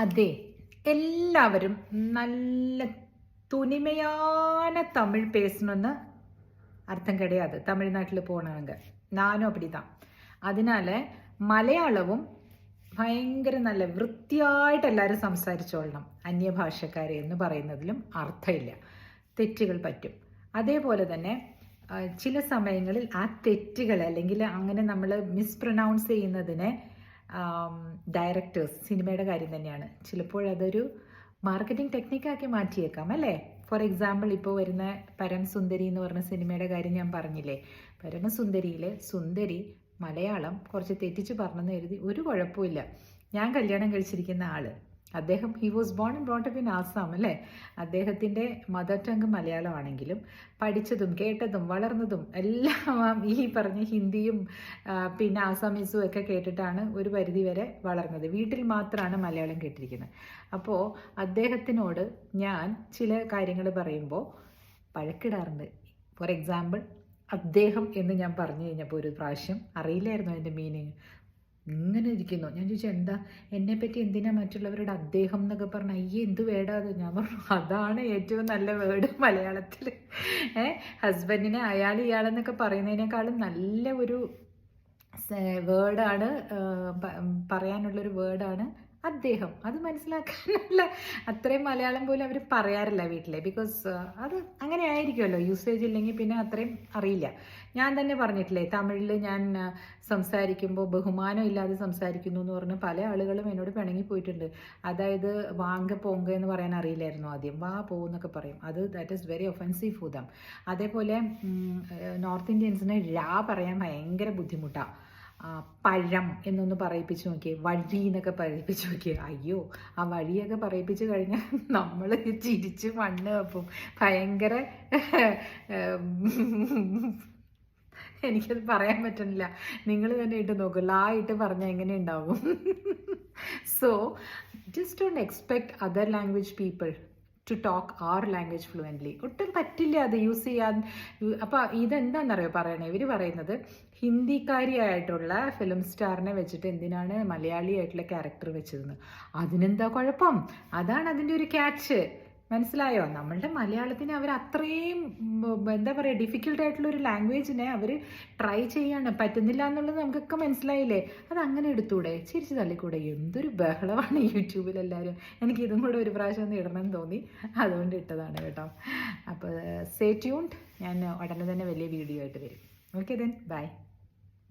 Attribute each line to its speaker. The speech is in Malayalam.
Speaker 1: അതെ, എല്ലാവരും നല്ല துணிமையான தமிழ் பேசணும்னு அர்த்தம் கிடையாது. தமிழ்நாட்டில் போனவங்க நானும் அப்படிதான். അതിനാൽ മലയാളവും ഭയങ്കര നല്ല വൃത്തിയായിട്ട് എല്ലാവരും സംസാരിച്ചോളണം. അന്യഭാഷക്കാരെ എന്ന് പറയുന്നതിലും അർത്ഥമില്ല, തെറ്റുകൾ പറ്റും. അതേപോലെ തന്നെ ചില സമയങ്ങളിൽ ആ തെറ്റുകൾ അല്ലെങ്കിൽ അങ്ങനെ നമ്മൾ മിസ്പ്രൊനൗൺസ് ചെയ്യുന്നതിനെ ഡയറക്ടേഴ്സ്, സിനിമയുടെ കാര്യം തന്നെയാണ്, ചിലപ്പോഴതൊരു മാർക്കറ്റിംഗ് ടെക്നിക്കാക്കി മാറ്റിയേക്കാം അല്ലേ. ഫോർ എക്സാമ്പിൾ, ഇപ്പോൾ വരുന്ന പരമസുന്ദരി എന്ന് പറഞ്ഞ സിനിമയുടെ കാര്യം ഞാൻ പറഞ്ഞില്ലേ. പരമസുന്ദരിയിലെ സുന്ദരി മലയാളം കുറച്ച് തെറ്റിച്ച് പറഞ്ഞെന്ന് എഴുതി ഒരു കുഴപ്പമില്ല. ഞാൻ കല്യാണം കഴിച്ചിരിക്കുന്ന ആൾ, അദ്ദേഹം he was born and brought up in Assam അല്ലേ. അദ്ദേഹത്തിൻ്റെ മദർ ടങ് മലയാളമാണെങ്കിലും പഠിച്ചതും കേട്ടതും വളർന്നതും എല്ലാം ഈ പറഞ്ഞ ഹിന്ദിയും പിന്നെ ആസാമീസും ഒക്കെ കേട്ടിട്ടാണ് ഒരു പരിധി വരെ വളർന്നത്. വീട്ടിൽ മാത്രമാണ് മലയാളം കേട്ടിരിക്കുന്നത്. അപ്പോൾ അദ്ദേഹത്തിനോട് ഞാൻ ചില കാര്യങ്ങൾ പറയുമ്പോൾ വഴക്കിടാറുണ്ട്. ഫോർ എക്സാമ്പിൾ, അദ്ദേഹം എന്ന് ഞാൻ പറഞ്ഞു കഴിഞ്ഞപ്പോൾ ഒരു പ്രാവശ്യം അറിയില്ലായിരുന്നു അതിൻ്റെ മീനിങ്. ഇങ്ങനെ ഇരിക്കുന്നു. ഞാൻ ചോദിച്ചു എന്താ, എന്നെപ്പറ്റി എന്തിനാ മറ്റുള്ളവരുടെ അദ്ദേഹം എന്നൊക്കെ പറഞ്ഞു. അയ്യേ എന്ത് വേടാ അത്. ഞാൻ പറഞ്ഞു അതാണ് ഏറ്റവും നല്ല വേർഡ് മലയാളത്തിൽ. ഹസ്ബൻഡിനെ അയാൾ ഇയാളെന്നൊക്കെ പറയുന്നതിനേക്കാളും നല്ല ഒരു വേർഡാണ്, പറയാനുള്ളൊരു വേർഡാണ് അദ്ദേഹം. അത് മനസ്സിലാക്കാനുള്ള അത്രയും മലയാളം പോലും അവർ പറയാറില്ല വീട്ടിലെ. ബിക്കോസ് അത് അങ്ങനെ ആയിരിക്കുമല്ലോ, യൂസേജ് ഇല്ലെങ്കിൽ പിന്നെ അത്രയും അറിയില്ല. ഞാൻ തന്നെ പറഞ്ഞിട്ടില്ലേ, തമിഴിൽ ഞാൻ സംസാരിക്കുമ്പോൾ ബഹുമാനം ഇല്ലാതെ സംസാരിക്കുന്നു എന്ന് പറഞ്ഞ് പല ആളുകളും എന്നോട് പിണങ്ങിപ്പോയിട്ടുണ്ട്. അതായത് വാങ്ക പോങ്ക എന്ന് പറയാൻ അറിയില്ലായിരുന്നു ആദ്യം, വാ പോകുന്നൊക്കെ പറയും. അത് that is very offensive for them. അതേപോലെ നോർത്ത് ഇന്ത്യൻസിന് രാ പറയാൻ ഭയങ്കര ബുദ്ധിമുട്ടാണ്. പഴം എന്നൊന്ന് പറയിപ്പിച്ച് നോക്കിയേ, വഴി എന്നൊക്കെ പറയിപ്പിച്ച് നോക്കിയേ. അയ്യോ, ആ വഴിയൊക്കെ പറയിപ്പിച്ച് കഴിഞ്ഞാൽ നമ്മൾ ചിരിച്ച് മണ്ണ് വെപ്പും. ഭയങ്കര എനിക്കത് പറയാൻ പറ്റുന്നില്ല. നിങ്ങൾ തന്നെ ഇട്ട് നോക്കൂ, ലാ ഇട്ട് പറഞ്ഞാൽ എങ്ങനെ ഉണ്ടാവും. So just don't expect other language people to talk our language fluently. ഒട്ടും പറ്റില്ല അത് യൂസ് ചെയ്യാൻ. അപ്പോൾ ഇതെന്താണെന്നറിയോ പറയണേ, ഇവർ പറയുന്നത് ഹിന്ദിക്കാരിയായിട്ടുള്ള ഫിലിം സ്റ്റാറിനെ വെച്ചിട്ട് എന്തിനാണ് മലയാളിയായിട്ടുള്ള ക്യാരക്ടർ വെച്ചതെന്ന്. അതിനെന്താ കുഴപ്പം? അതാണ് അതിൻ്റെ ഒരു ക്യാച്ച്. മനസ്സിലായോ? നമ്മളുടെ മലയാളത്തിന് അവർ അത്രയും എന്താ പറയുക, ഡിഫിക്കൽട്ടായിട്ടുള്ള ഒരു ലാംഗ്വേജിനെ അവർ ട്രൈ ചെയ്യാണ്. പറ്റുന്നില്ല എന്നുള്ളത് നമുക്കൊക്കെ മനസ്സിലായില്ലേ. അത് അങ്ങനെ എടുത്തൂടെ, ചിരിച്ച് തള്ളിക്കൂടെ? എന്തൊരു ബഹളമാണ് യൂട്യൂബിൽ എല്ലാവരും. എനിക്ക് ഇതും കൂടെ ഒരു പ്രാവശ്യം ഒന്ന് ഇടണമെന്ന് തോന്നി, അതുകൊണ്ട് ഇട്ടതാണ് കേട്ടോ. അപ്പോൾ സ്റ്റേ ട്യൂൺഡ്. ഞാൻ ഉടനെ തന്നെ വലിയ വീഡിയോ ആയിട്ട് വരും. Okay then, by.